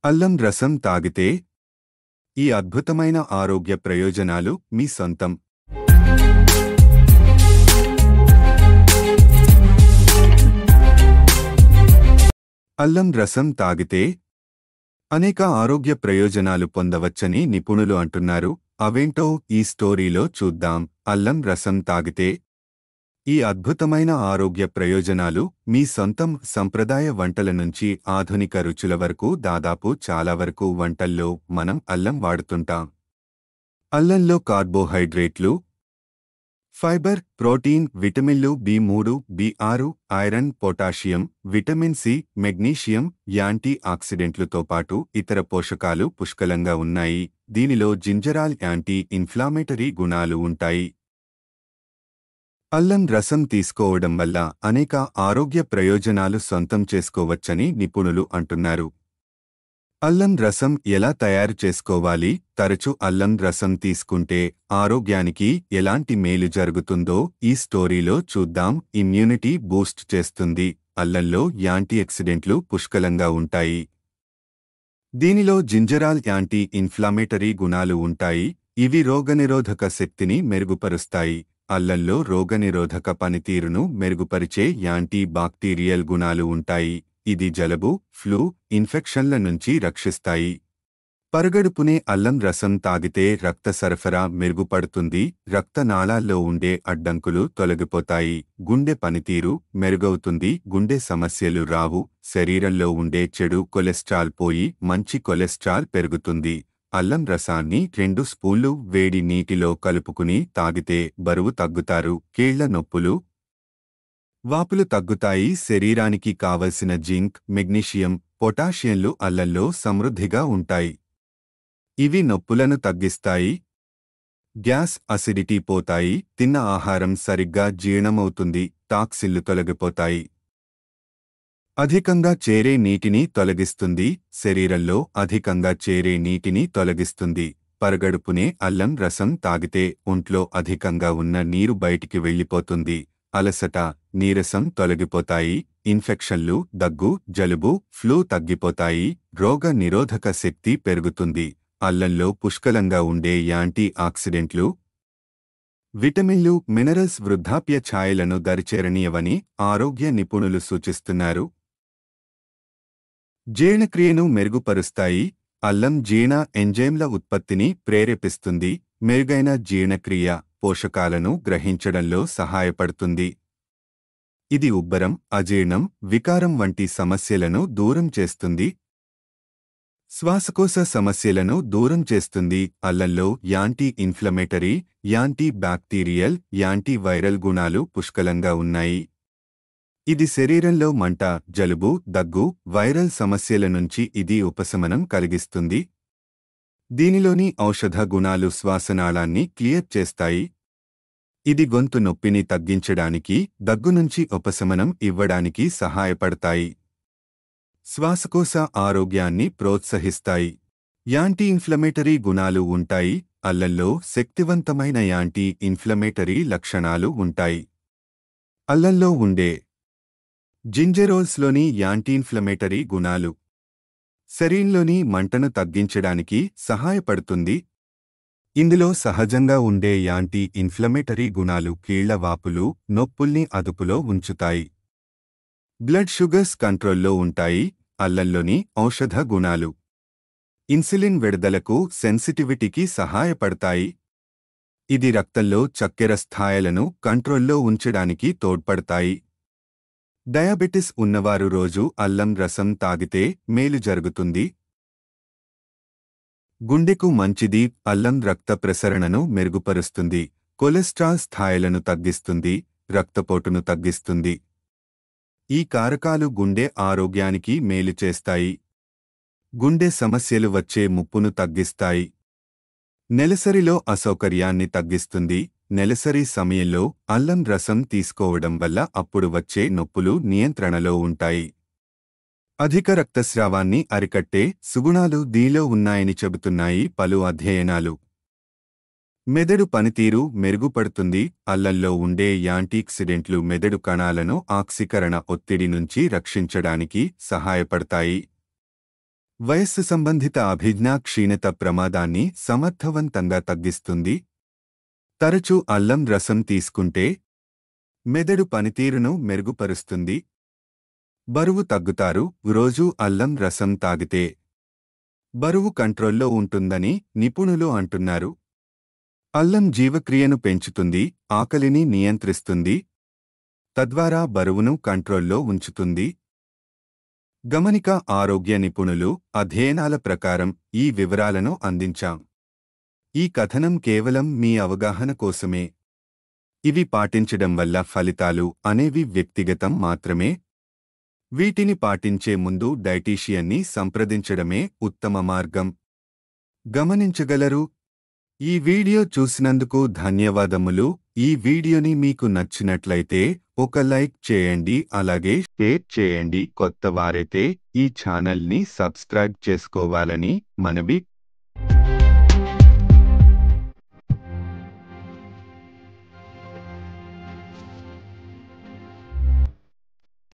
అల్లం రసం తాగితే ఈ అద్భుతమైన ఆరోగ్య ప్రయోజనాలు మీ సొంతం. అల్లం రసం తాగితే అనేక ఆరోగ్య ప్రయోజనాలు పొందవచ్చని నిపుణులు అంటున్నారు. అవేంటో ఈ స్టోరీలో చూద్దాం. అల్లం రసం తాగితే ఈ అద్భుతమైన ఆరోగ్య ప్రయోజనాలు మీ సొంతం. సంప్రదాయ వంటల నుంచి ఆధునిక రుచుల వరకు దాదాపు చాలా వరకు వంటల్లో మనం అల్లం వాడుతుంటాం. అల్లంలో కార్బోహైడ్రేట్లు, ఫైబర్, ప్రోటీన్, విటమిన్లు బి3, బి6, iron, potassium, vitamin C, magnesium, anti ఆక్సిడెంట్లతో పాటు ఇతర పోషకాలు పుష్కలంగా ఉన్నాయి. దీనిలో జింజరాల్ యాంటీ ఇన్ఫ్లామేటరీ గుణాలు ఉంటాయి. అల్లం రసం తీసుకోవడం వల్ల అనేక ఆరోగ్య ప్రయోజనాలు సొంతం చేసుకోవచ్చని నిపుణులు అంటున్నారు. అల్లం రసం ఎలా తయారు చేసుకోవాలి? తరచు అల్లం రసం తీసుకుంటే ఆరోగ్యానికి ఎలాంటి మేలు జరుగుతుందో ఈ స్టోరీలో చూద్దాం. ఇమ్యూనిటీ బూస్ట్ చేస్తుంది. అల్లంలో యాంటీఆక్సిడెంట్లు పుష్కలంగా ఉంటాయి. దీనిలో జింజరాల్ యాంటీ ఇన్ఫ్లామేటరీ గుణాలు ఉంటాయి. ఇవి రోగనిరోధక శక్తిని మెరుగుపరుస్తాయి. అల్లంలో రోగనిరోధక పనితీరును మెరుగుపరిచే యాంటీ బాక్టీరియల్ గుణాలు ఉంటాయి. ఇది జలుబు, ఫ్లూ, ఇన్ఫెక్షన్ల నుంచి రక్షిస్తాయి. పరగడుపునే అల్లం రసం తాగితే రక్త సరఫరా మెరుగుపడుతుంది. రక్తనాళాల్లో ఉండే అడ్డంకులు తొలగిపోతాయి. గుండె పనితీరు మెరుగవుతుంది. గుండె సమస్యలు రావు. శరీరంలో ఉండే చెడు కొలెస్ట్రాల్ పోయి మంచి కొలెస్ట్రాల్ పెరుగుతుంది. అల్లం రసాన్ని 2 స్పూన్లు వేడి నీటిలో కలుపుకుని తాగితే బరువు తగ్గుతారు. కీళ్ల నొప్పులు, వాపులు తగ్గుతాయి. శరీరానికి కావలసిన జింక్, మెగ్నీషియం, పొటాషియంలు అల్లంలో సమృద్ధిగా ఉంటాయి. ఇవి నొప్పులను తగ్గిస్తాయి. గ్యాస్, అసిడిటీ పోతాయి. తిన్న ఆహారం సరిగ్గా జీర్ణమవుతుంది. టాక్సిన్లు తొలగిపోతాయి. అధికంగా చేరే నీటిని తొలగిస్తుంది. శరీరంలో అధికంగా చేరే నీటిని తొలగిస్తుంది. పరగడుపునే అల్లం రసం తాగితే ఒంట్లో అధికంగా ఉన్న నీరు బయటికి వెళ్ళిపోతుంది. అలసట, నీరసం తొలగిపోతాయి. ఇన్ఫెక్షన్లు, దగ్గు, జలుబు, ఫ్లూ తగ్గిపోతాయి. రోగ నిరోధక శక్తి పెరుగుతుంది. అల్లంలో పుష్కలంగా ఉండే యాంటీ ఆక్సిడెంట్లు, విటమిన్లు, మినరల్స్ వృద్ధాప్య ఛాయలను దరిచేరనీయవని ఆరోగ్య నిపుణులు సూచిస్తున్నారు. జీర్ణక్రియను మెరుగుపరుస్తాయి. అల్లం జీర్ణ ఎంజైమ్ల ఉత్పత్తిని ప్రేరేపిస్తుంది. మెరుగైన జీర్ణక్రియ పోషకాలను గ్రహించడంలో సహాయపడుతుంది. ఇది ఉబ్బరం, అజీర్ణం, వికారం వంటి సమస్యలను దూరం చేస్తుంది. శ్వాసకోశ సమస్యలను దూరం చేస్తుంది. అల్లంలో anti inflammatory, anti bacterial, anti viral గుణాలు పుష్కలంగా ఉన్నాయి. ఇది శరీరంలో మంట, జలుబు, దగ్గు, వైరల్ సమస్యల నుంచి ఇది ఉపశమనం కలిగిస్తుంది. దీనిలోని ఔషధ గుణాలు శ్వాసనాళాన్ని క్లియర్ చేస్తాయి. ఇది గొంతు నొప్పిని తగ్గించడానికి, దగ్గు నుంచి ఉపశమనం ఇవ్వడానికి సహాయపడతాయి. శ్వాసకోశ ఆరోగ్యాన్ని ప్రోత్సహిస్తాయి. యాంటీ ఇన్ఫ్లమేటరీ గుణాలు ఉంటాయి. అల్లంలో శక్తివంతమైన యాంటీ ఇన్ఫ్లమేటరీ లక్షణాలు ఉంటాయి. అల్లంలో ఉండే జింజెరోల్స్లోని యాంటీ ఇన్ఫ్లమేటరీ గుణాలు శరీరంలోని మంటను తగ్గించడానికి సహాయపడుతుంది. ఇందులో సహజంగా ఉండే యాంటీ ఇన్ఫ్లమేటరీ గుణాలు కీళ్ల వాపులు, నొప్పుల్ని అదుపులో ఉంచుతాయి. బ్లడ్ షుగర్స్ కంట్రోల్లో ఉంటాయి. అల్లంలోని ఔషధ గుణాలు ఇన్సులిన్ విడుదలకు, సెన్సిటివిటీకి సహాయపడతాయి. ఇది రక్తంలో చక్కెర స్థాయిలను కంట్రోల్లో ఉంచడానికి తోడ్పడతాయి. డయాబెటిస్ ఉన్నవారు రోజు అల్లం రసం తాగితే మేలు జరుగుతుంది. గుండెకు మంచిది. అల్లం రక్త ప్రసరణను మెరుగుపరుస్తుంది. కొలెస్ట్రాల్ స్థాయిలను తగ్గిస్తుంది. రక్తపోటును తగ్గిస్తుంది. ఈ కారకాలు గుండె ఆరోగ్యానికి మేలు చేస్తాయి. గుండె సమస్యలు వచ్చే ముప్పును తగ్గిస్తాయి. నెలసరిలో అసౌకర్యాన్ని తగ్గిస్తుంది. నెలసరి సమయంలో అల్లం రసం తీసుకోవడం వల్ల అప్పుడు వచ్చే నొప్పులు నియంత్రణలో ఉంటాయి. అధిక రక్తస్రావాన్ని అరికట్టే సుగుణాలు దీనిలో ఉన్నాయని చెబుతున్నాయి పలు అధ్యయనాలు. మెదడు పనితీరు మెరుగుపడుతుంది. అల్లంలో ఉండే యాంటీఆక్సిడెంట్లు మెదడు కణాలను ఆక్సీకరణ ఒత్తిడి నుంచి రక్షించడానికి సహాయపడతాయి. వయస్సు సంబంధిత అభిజ్ఞా క్షీణత ప్రమాదాన్ని సమర్థవంతంగా తగ్గిస్తుంది. తరచూ అల్లం రసం తీసుకుంటే మెదడు పనితీరును మెరుగుపరుస్తుంది. బరువు తగ్గుతారు. రోజూ అల్లం రసం తాగితే బరువు కంట్రోల్లో ఉంటుందని నిపుణులు అంటున్నారు. అల్లం జీవక్రియను పెంచుతుంది, ఆకలిని నియంత్రిస్తుంది, తద్వారా బరువును కంట్రోల్లో ఉంచుతుంది. గమనిక ఆరోగ్య నిపుణులు అధ్యయనాల ప్రకారం ఈ వివరాలను అందించాం. ఈ కథనం కేవలం మీ అవగాహన కోసమే. ఇవి పాటించడం వల్ల ఫలితాలు అనేవి వ్యక్తిగతం మాత్రమే. వీటిని పాటించే ముందు డైటీషియన్ని సంప్రదించడమే ఉత్తమ మార్గం. గమనించగలరు. ఈ వీడియో చూసినందుకు ధన్యవాదములు. ఈ వీడియోని మీకు నచ్చినట్లయితే ఒక లైక్ చేయండి, అలాగే షేర్ చేయండి. కొత్త వారైతే ఈ ఛానల్ని సబ్స్క్రైబ్ చేసుకోవాలని మనవి.